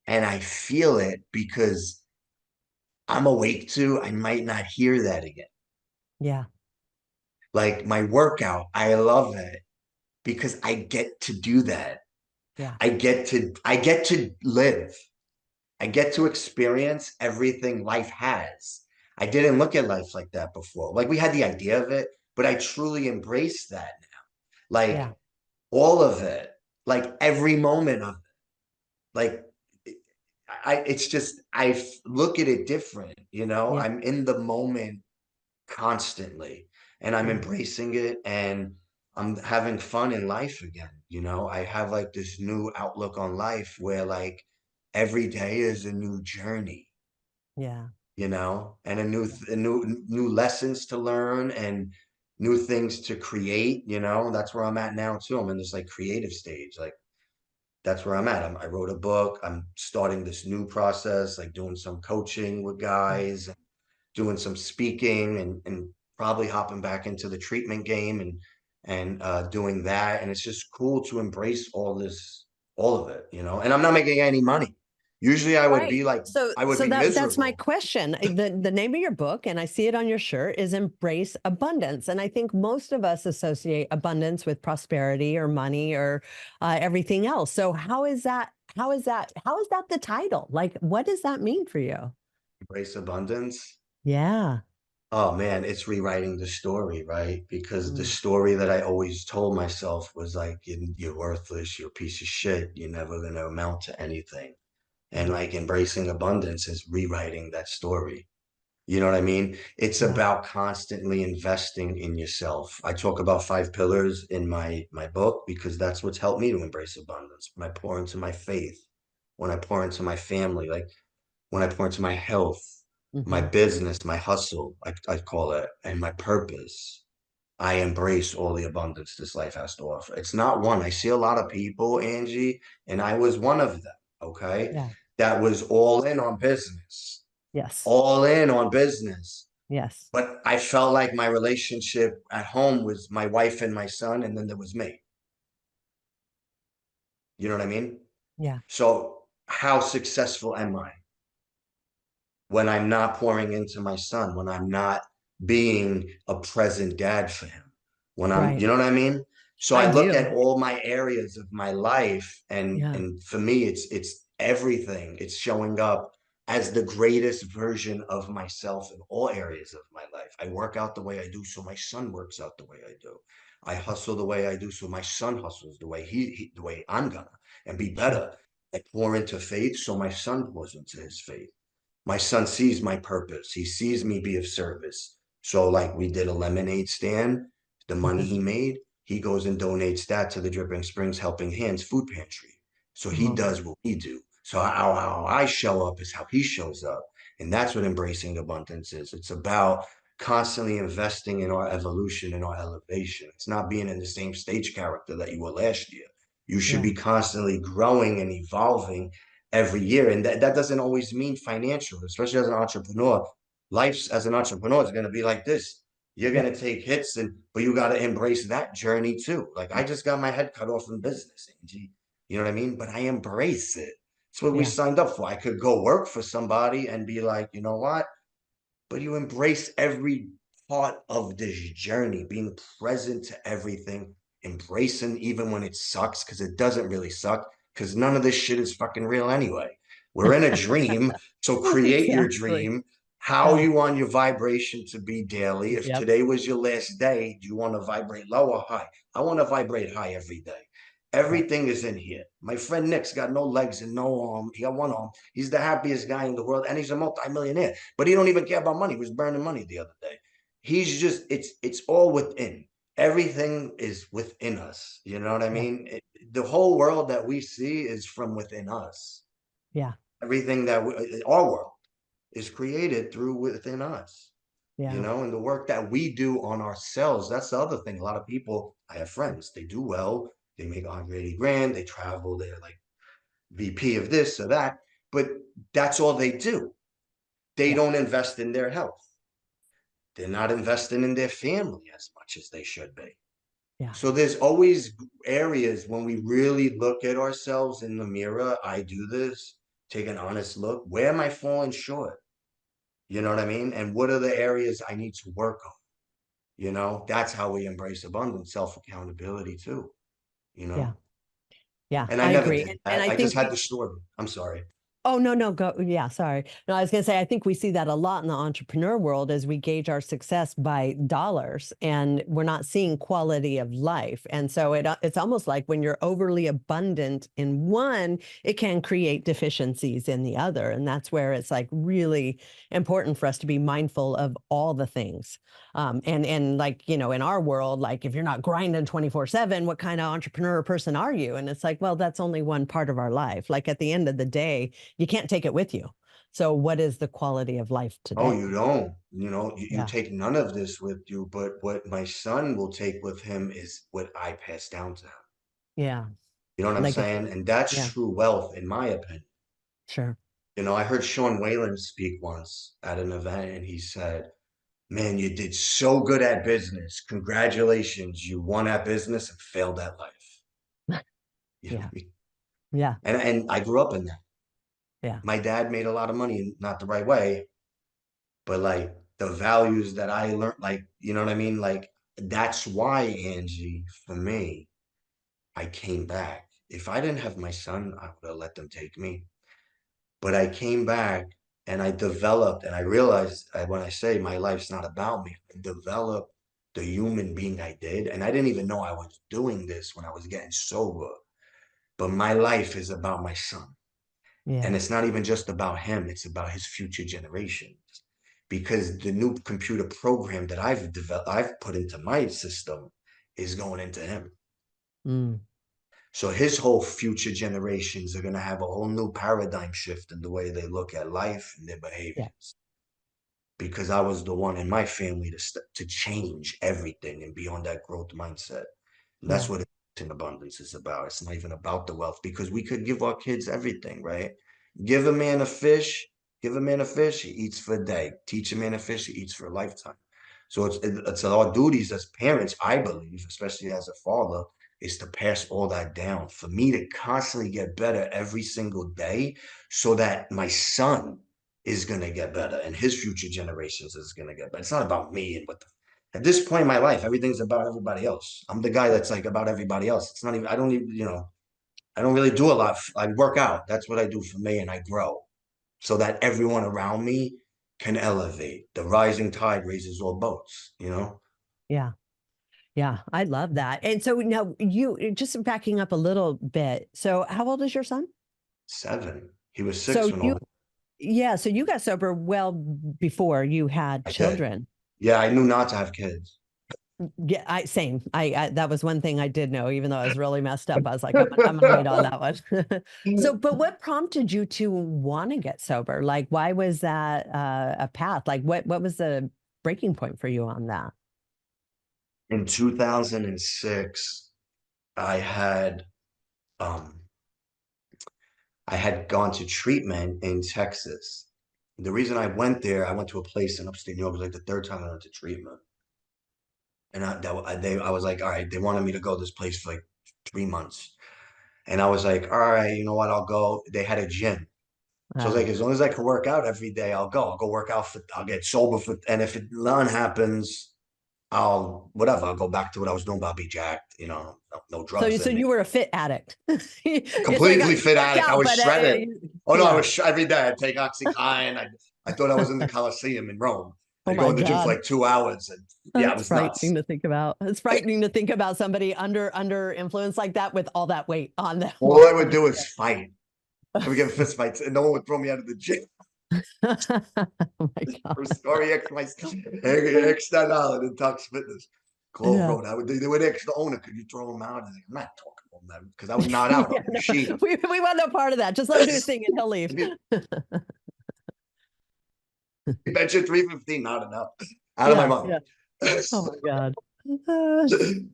and I feel it because I'm awake to, I might not hear that again. Yeah. Like my workout, I love it because I get to do that. Yeah. I get to live. I get to experience everything life has. I didn't look at life like that before. Like we had the idea of it, but I truly embrace that now. Yeah. Like all of it, like every moment of it. Like it's just look at it different, you know? Yeah. I'm in the moment constantly and I'm Yeah. embracing it and I'm having fun in life again, you know? I have like this new outlook on life where like every day is a new journey, Yeah. you know, and a new lessons to learn and new things to create, you know. That's where I'm at now too. I'm in this like creative stage. Like that's where I'm at. I wrote a book. I'm starting this new process, like doing some coaching with Yeah. guys, doing some speaking and probably hopping back into the treatment game and doing that. And it's just cool to embrace all of it, you know. And I'm not making any money. Usually I would Right. be like, So I would so be that's my miserable. question. The name of your book, and I see it on your shirt, is Embrace Abundance. And I think most of us associate abundance with prosperity or money or everything else. So how is that the title? Like, what does that mean for you? Embrace abundance. Yeah. Oh man, it's rewriting the story, right? Because the Mm, story that I always told myself was like, you're worthless, you're a piece of shit, you're never gonna amount to anything. And mm, like embracing abundance is rewriting that story. You know what I mean? It's yeah. about constantly investing in yourself. I talk about 5 pillars in my book because that's what's helped me to embrace abundance. When I pour into my faith, when I pour into my family, like when I pour into my health, my Hmm. business, my hustle, I call it, and my purpose. I embrace all the abundance this life has to offer. It's not one. I see a lot of people, Angie, and I was one of them, okay, Yeah. that was Yes. all in on business. Yes. But I felt like my relationship at home was my wife and my son, and then there was me. You know what I mean? Yeah. So, how successful am I when I'm not pouring into my son, when I'm not being a present dad for him, when I'm, Right. you know what I mean? So I I look do. at all my areas of my life and Yeah. and for me it's everything. It's showing up as the greatest version of myself in all areas of my life. I work out the way I do so my son works out the way I do. I hustle the way I do so my son hustles the way the way I'm gonna and be Sure. better. I pour into faith so my son pours into his faith. My son sees my purpose. He sees me be of service. So, like we did a lemonade stand, the money Mhm. he made, he goes and donates that to the Dripping Springs Helping Hands food pantry. So he Uh-huh. does what we do. So how I show up is how he shows up. And that's what embracing abundance is. It's about constantly investing in our evolution and our elevation. It's not being in the same stage character that you were last year. You should Yeah. be constantly growing and evolving every year. And that doesn't always mean financial, especially as an entrepreneur. Life as an entrepreneur is going to be like this. You're going Yep. to take hits, but you got to embrace that journey too. Like I just got my head cut off in business, Angie. You know what I mean? But I embrace it. It's what we Yeah. signed up for. I could go work for somebody and be like, you know what? But you embrace every part of this journey, being present to everything, embracing even when it sucks, because it doesn't really suck, because none of this shit is fucking real anyway. We're in a dream, so create your Exactly. dream. How Yeah. you want your vibration to be daily. If Yep. today was your last day, do you want to vibrate low or high? I want to vibrate high every day. Yep. Everything is in here. My friend Nick's got no legs and no arm. He got one arm. He's the happiest guy in the world, and he's a multi-millionaire. But he don't even care about money. He was burning money the other day. He's just it's all within. Everything is within us. You know what I Yep. mean? The whole world that we see is from within us. Yeah. Everything our world is created through within us. You Yeah. know, and the work that we do on ourselves. That's the other thing. A lot of people, I have friends, they do well. They make 180 grand. They travel. They're like VP of this or that. But that's all they do. They Yeah. don't invest in their health. They're not investing in their family as much as they should be. Yeah. So there's always areas when we really look at ourselves in the mirror. I do this, take an honest look. Where am I falling short? You know what I mean? And what are the areas I need to work on? You know, that's how we embrace abundance, self accountability too. You Yeah. know, Yeah, And I I never agree. did And that. I I just think had the story. I'm sorry. oh, no, no, go. Yeah, sorry. No, I was going to say, I think we see that a lot in the entrepreneur world as we gauge our success by dollars and we're not seeing quality of life. And so it's almost like when you're overly abundant in one, it can create deficiencies in the other. And that's where it's like really important for us to be mindful of all the things. And like, you know, in our world, like if you're not grinding 24/7, what kind of entrepreneur person are you? And it's like, well, that's only one part of our life. Like at the end of the day, you can't take it with you. So what is the quality of life Oh, today? you don't. You know, you Yeah. take none of this with you, but what my son will take with him is what I pass down to him. Yeah. You know what I'm Legacy. saying? And that's Yeah. true wealth, in my opinion. Sure. You know, I heard Sean Whalen speak once at an event, and he said, "Man, you did so good at business. Congratulations. You won at business and failed at life." You know what Yeah. I mean? Yeah. And I grew up in that. Yeah. My dad made a lot of money, not the right way, but like the values that I learned, like, you know what I mean? Like, that's why, Angie, for me, I came back. If I didn't have my son, I would have let them take me. But I came back and I developed, and I realized when I say my life's not about me, I developed the human being I did. And I didn't even know I was doing this when I was getting sober. But my life is about my son. And Yeah. it's not even just about him, it's about his future generations. Because the new computer program that I've developed, I've put into my system is going into him. Mm. So his whole future generations are going to have a whole new paradigm shift in the way they look at life and their Yeah. behaviors. Because I was the one in my family to change everything and be on that growth mindset. And that's Yeah. what in abundance is about. It's not even about the wealth because we could give our kids everything, right? Give a man a fish, give a man a fish, he eats for a day. Teach a man a fish, he eats for a lifetime. So it's our duties as parents, I believe, especially as a father, is to pass all that down. For me to constantly get better every single day so that my son is going to get better and his future generations is going to get better. It's not about me and what the at this point in my life, everything's about everybody else. I'm the guy that's like about everybody else. It's not even, I don't even, you know, I don't really do a lot. I work out. That's what I do for me. And I grow so that everyone around me can elevate. The rising tide raises all boats, you know? Yeah. Yeah. I love that. And so now you just backing up a little bit. So how old is your son? 7. He was So 6 when you, all yeah. So you got sober well before you had I did. children. Yeah, I knew not to have kids. Yeah, same. I that was one thing I did know, even though I was really messed up. I was like, I'm gonna wait on that one. So, but what prompted you to want to get sober? Like, why was that a path? Like, what was the breaking point for you on that? In 2006, I had um I had gone to treatment in Texas. The reason I went there, I went to a place in upstate New York. It was like the third time I went to treatment, and I was like, all right. They wanted me to go to this place for like 3 months, and I was like, all right, you know what? I'll go. They had a gym, so I was Uh, like, as long as I can work out every day, I'll go. I'll go work out for. I'll get sober for, and if none happens, I'll whatever. I'll go back to what I was doing. But I'll be jacked, you know, no so drugs so in me. you were a fit addict. It's like Completely you fit worked addict. I out, was but shredded. Oh no, I yeah. was every day. I'd take Oxycontin. I thought I was in the Coliseum in Rome. Oh I'd go my in the gym for God. like 2 hours, and yeah, it That's was nuts. frightening to think about. It's frightening to think about somebody under influence like that with all that weight on them. All I would do is fight. I would get fist fights, and no one would throw me out of the gym. Oh my For God. story X, my ex Staten Island in Tux Fitness, Clove Yeah. Road. They would ask the owner, "Could you throw him out?" And I'm not talking to him then because I would nod out on Yeah, the no, machine. we want no part of that. Just let him do his thing and he'll leave. Mention 315, not enough. Out of my Yeah, mind. yeah. Oh my God. Uh,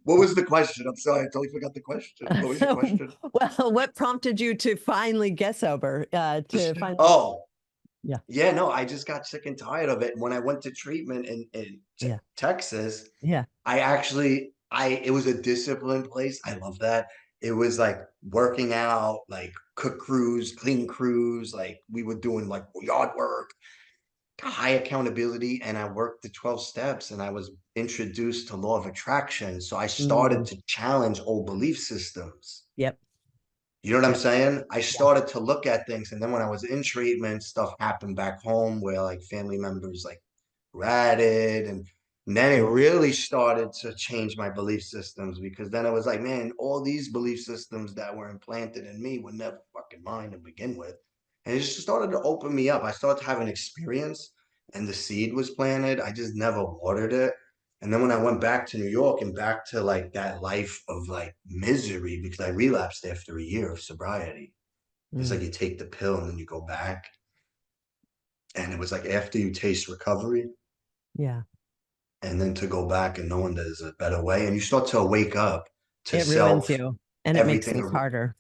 What was the question? I'm sorry, I totally forgot the question. What was your question? well, what prompted you to finally get sober? To finally, Oh, yeah, yeah, no, I just got sick and tired of it. When I went to treatment in yeah, Texas, yeah. it was a disciplined place. I love that. It was like working out, like cook crews, clean crews, like we were doing like yard work, high accountability, and I worked the 12 steps and I was introduced to law of attraction. So I started Mm, to challenge old belief systems. yep, You know what I'm Yep. saying? I Yeah. started to look at things, and then when I was in treatment, stuff happened back home where like family members like ratted, and then it Mm, really started to change my belief systems because then it was like, man, all these belief systems that were implanted in me were never fucking mine to begin with. And it just started to open me up. I started to have an experience and the seed was planted. I just never watered it. And then when I went back to New York and back to like that life of like misery, because I relapsed after a year of sobriety. It's like mm, you take the pill and then you go back. And it was like after you taste recovery, yeah. and then to go back and knowing there's a better way, and you start to wake up to It ruins self, you and it makes things everything. harder.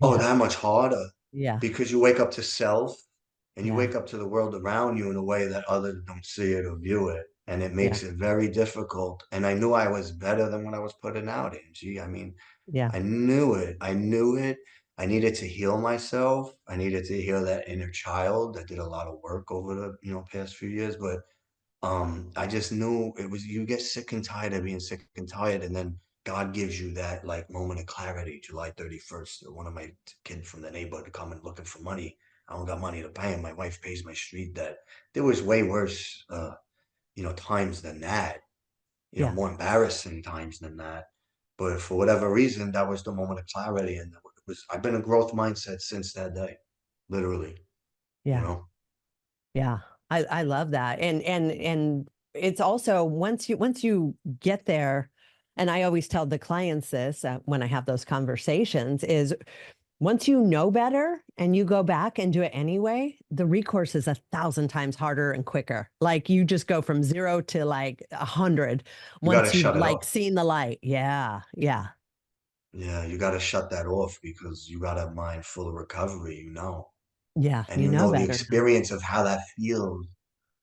Oh, Yeah. that much harder Yeah. because you wake up to self and you Yeah. wake up to the world around you in a way that others don't see it or view it. And it Yeah. makes it very difficult. And I knew I was better than what I was putting out, Angie. I mean, Yeah. I knew it. I knew it. I needed to heal myself. I needed to heal that inner child. I did a lot of work over the, past few years, but I just knew it was you get sick and tired of being sick and tired, and then God gives you that like moment of clarity. July 31st, one of my kids from the neighborhood coming looking for money. I don't got money to pay him. My wife pays my street debt. There was way worse, times than that. Yeah. More embarrassing times than that. But for whatever reason, that was the moment of clarity, and it was. I've been a growth mindset since that day, literally. You Yeah. know. Yeah. I love that. And it's also once you get there, and I always tell the clients this when I have those conversations is once you know better and you go back and do it anyway, the recourse is 1,000 times harder and quicker. Like you just go from 0 to like 100 You got to once you've shut it like off. seen the light. Yeah. Yeah. Yeah, you got to shut that off because you got a mind full of recovery, Yeah. and You know the better now. experience of how that feels,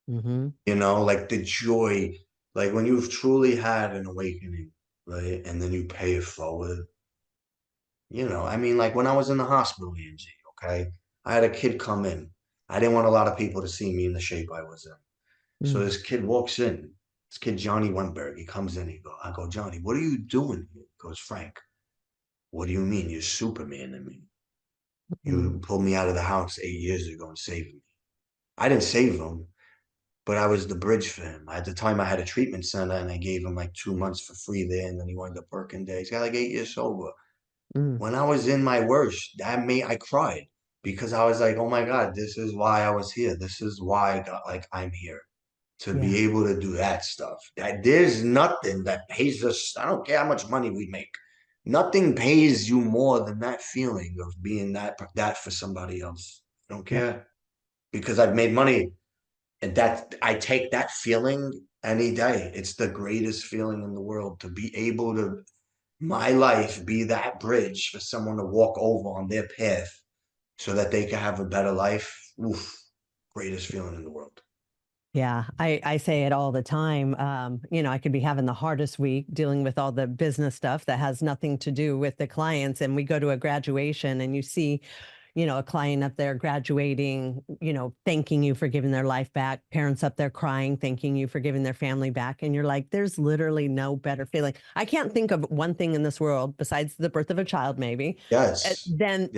Hmm. like the joy, like when you've truly had an awakening, right? And then you pay it forward, I mean, like when I was in the hospital, Angie, okay, I had a kid come in. I didn't want a lot of people to see me in the shape I was in. So Mm, this kid walks in, this kid, Johnny Wentberg, he comes in, I go, Johnny, what are you doing here? He goes, Frank, what do you mean you're Superman to me? You mm, pulled me out of the house 8 years ago and saved me. I didn't save him, but I was the bridge for him. At the time, I had a treatment center and I gave him like 2 months for free there, and then he wanted to Birkin Day. He's got like 8 years sober. mm. When I was in my worst, I cried because I was like, oh my God, this is why I was here. This is why I got like I'm here to be Yeah. able to do that stuff. That there's nothing that pays us. I don't care how much money we make. Nothing pays you more than that feeling of being that for somebody else. I don't Yep. care because I've made money, and that I take that feeling any day. It's the greatest feeling in the world to be able to my life be that bridge for someone to walk over on their path so that they can have a better life. Oof, greatest feeling in the world. Yeah, I say it all the time. I could be having the hardest week dealing with all the business stuff that has nothing to do with the clients. And we go to a graduation and you see, a client up there graduating, thanking you for giving their life back, parents up there crying, thanking you for giving their family back. And you're like, there's literally no better feeling. I can't think of one thing in this world besides the birth of a child, maybe, Yes, yes, than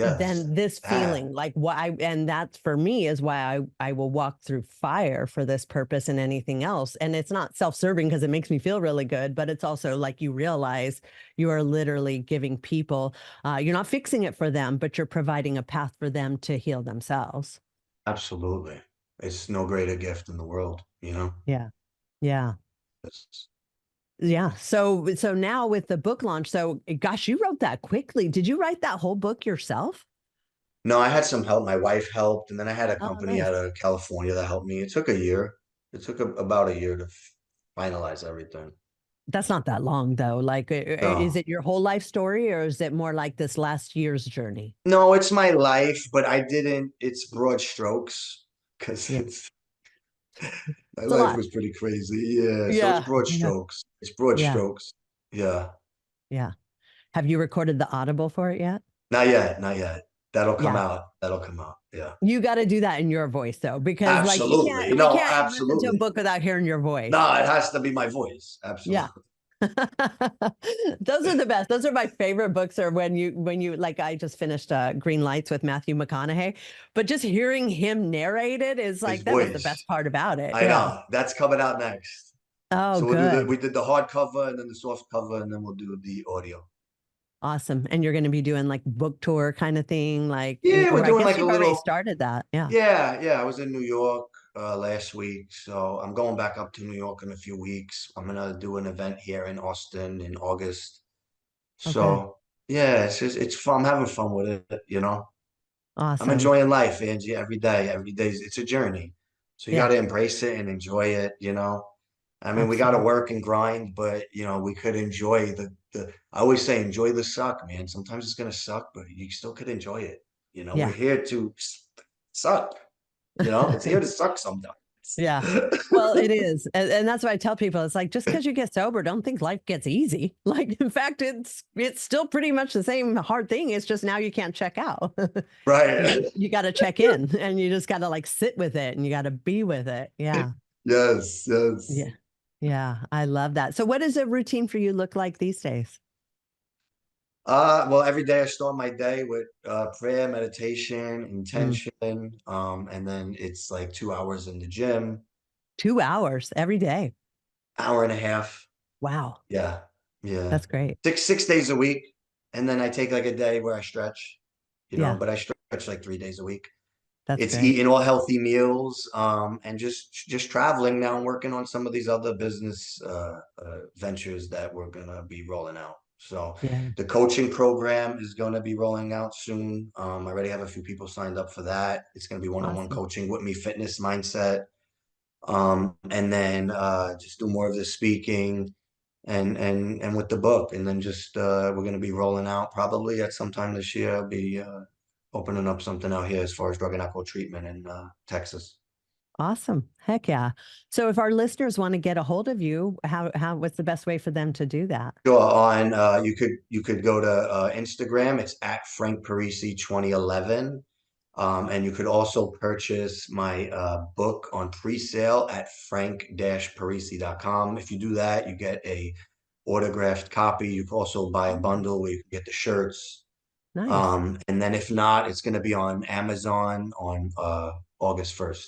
this that feeling. Like and that's for me is why I will walk through fire for this purpose and anything else. And it's not self-serving because it makes me feel really good, but it's also like you realize you are literally giving people, you're not fixing it for them, but you're providing a path for them to heal themselves. absolutely. It's no greater gift in the world. Yeah. Yeah. It's, Yeah. So now with the book launch, so gosh, you wrote that quickly. Did you write that whole book yourself? no, I had some help. My wife helped, and then I had a Oh, company nice. out of California that helped me. It took a year. It took about a year to finalize everything. That's not that long though. Like, is No, it your whole life story or is it more like this last year's journey? no, it's my life, but I didn't. It's broad strokes because Yeah. it's my It's a life lot. was pretty crazy. Yeah, so it's Yeah. broad Yeah. strokes. It's broad Yeah. strokes. Yeah, Yeah. Have you recorded the audible for it yet? not yet, not yet. That'll come Yeah. out. That'll come out. Yeah, You got to do that in your voice though, because absolutely. we No, can't listen to a absolutely. book without hearing your No, voice. it has to be my voice. Yeah. Absolutely. Those are the best. Those are my favorite books are when you like I just finished Green Lights with Matthew McConaughey, but just hearing him narrate it is His like that was the best voice. part about it. I Yeah. know. That's coming out next. Oh, So we'll do good. we did the hard cover and then the soft cover and then we'll do the audio. Awesome. And you're going to be doing like book tour kind of thing like Yeah, we're or I doing guess like a you've already little, started that. Yeah. yeah. I was in New York last week, so I'm going back up to New York in a few weeks. I'm gonna do an event here in Austin in August. Oh, good. So yeah, it's fun. I'm having fun with it. I'm Awesome. enjoying life, Angie, every day. Every day it's a journey. So you got Yeah, to embrace it and enjoy it. I mean, we got to absolutely. work and grind, but we could enjoy the I always say enjoy the suck, man. Sometimes it's gonna suck, but you still could enjoy it. We're Yeah. here to suck. It's here to suck sometimes. Yeah. Well, it is. And that's why I tell people it's like just because you get sober, don't think life gets easy. Like, in fact, it's still pretty much the same hard thing. It's just now you can't check out. Right. You got to check in and you just got to like sit with it and you got to be with it. Yeah. Yes, yes. Yeah. Yeah. I love that. So what does a routine for you look like these days? Well, every day I start my day with prayer, meditation, Mm, intention, and then it's like 2 hours in the gym, 2 hours every day. hour and a half. Wow. Yeah, yeah. That's great. Six days a week, and then I take like a day where I stretch, Yeah. but I stretch like 3 days a week. That's It's great. eating all healthy meals, and just traveling now and working on some of these other business ventures that we're gonna be rolling out. So Yeah. the coaching program is gonna be rolling out soon. I already have a few people signed up for that. It's gonna be one-on-one Awesome. coaching with me, fitness mindset, and then just do more of the speaking and with the book, and then just we're gonna be rolling out probably at some time this year. I'll be opening up something out here as far as drug and alcohol treatment in Texas. Awesome. Heck yeah. So if our listeners want to get a hold of you, what's the best way for them to do that? Sure. On you could go to Instagram. It's at Frank Parisi 2011. And you could also purchase my book on pre-sale at frank-parisi.com. If you do that, you get a autographed copy. You can also buy a bundle where you can get the shirts. Nice. And then if not, it's going to be on Amazon on August 1st.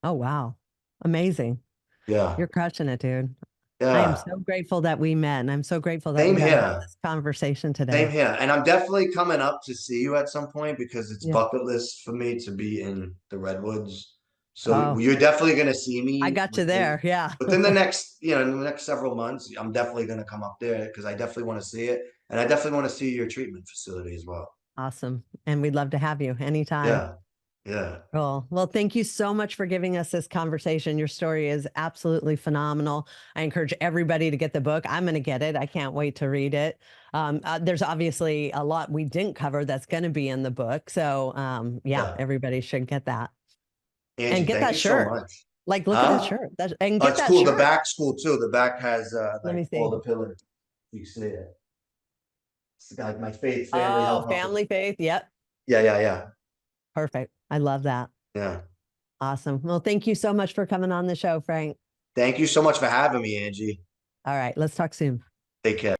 Oh, wow. Amazing. Yeah. You're crushing it, dude. I am Yeah. so grateful that we met and I'm so grateful that we Same got to have here. this conversation Same today. here. And I'm definitely coming up to see you at some point because it's Yeah. bucket list for me to be in the Redwoods. So Oh, you're definitely going to see I me got you there. Yeah. within the next, in the next several months. I'm definitely going to come up there because I definitely want to see it. And I definitely want to see your treatment facility as well. Awesome. And we'd love to have you anytime. Yeah. Yeah. Cool. Well, thank you so much for giving us this conversation. Your story is absolutely phenomenal. I encourage everybody to get the book. I'm going to get it. I can't wait to read it. There's obviously a lot we didn't cover that's going to be in the book. So, yeah, Yeah. everybody should get that and Angie, get thank that you so shirt. much. Like, look at that Huh? shirt and Oh, get it's that cool. The shirt. back's cool too. The back has Let like me all see. the pillars. You see it. It's like my faith, family, Oh, health, family faith. Yep. yeah, yeah, yeah. Perfect. I love that. Yeah. Awesome. Well, thank you so much for coming on the show, Frank. Thank you so much for having me, Angie. All right. Let's talk soon. Take care.